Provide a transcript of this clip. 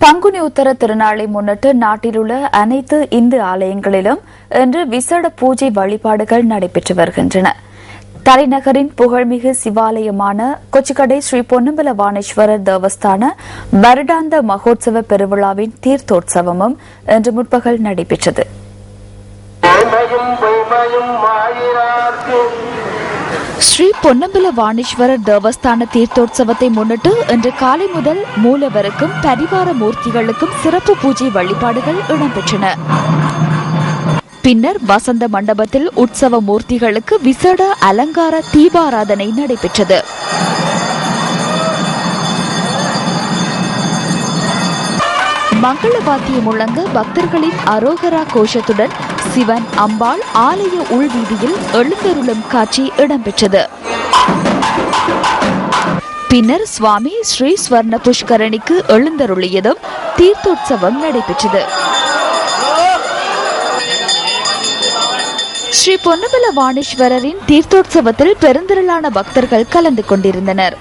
பங்குனி உத்தர திருநாளை முன்னிட்டு நாட்டிலுள்ள அனைத்து இந்து ஆலயங்களிலும் இன்று விசேட பூஜை வழிபாடுகள் நடைபெற்று வருகின்றன. தலைநகரின் புகழ்மிகு சிவாலயமான கொச்சிக்கடை ஸ்ரீ பொன்னம்பல வாணேஸ்வரர் தேவஸ்தான வருடாந்த மகோத்சவ பெருவிழாவின் தீர்த்தோற்சவமும் இன்று முற்பகல் நடைபெற்றது. ஸ்ரீ பொன்னம்பல வாணேஸ்வரர் தேவஸ்தான தீர்த்தோற்சவத்தை முன்னிட்டு இன்று காலை முதல் மூலவருக்கும் பரிவார மூர்த்திகளுக்கும் சிறப்பு பூஜை வழிபாடுகள் இடம்பெற்றன. பின்னர் வசந்த மண்டபத்தில் உற்சவ மூர்த்திகளுக்கு விசேட அலங்கார தீபாராதனை நடைபெற்றது. மங்கள வாத்தியம் முழங்க பக்தர்களின் அரோகரா கோஷத்துடன் சிவன் அம்பாள் ஆலய உள்வீதியில் எழுந்தருளும் காட்சி இடம்பெற்றது. பின்னர் சுவாமி ஸ்ரீ ஸ்வர்ண புஷ்கரணிக்கு எழுந்தருளியதும் தீர்த்தோற்சவம் நடைபெற்றது. ஸ்ரீ பொன்னம்பல வாணேஸ்வரரின் தீர்த்தோற்சவத்தில் பெருந்திரளான பக்தர்கள் கலந்து கொண்டிருந்தனர்.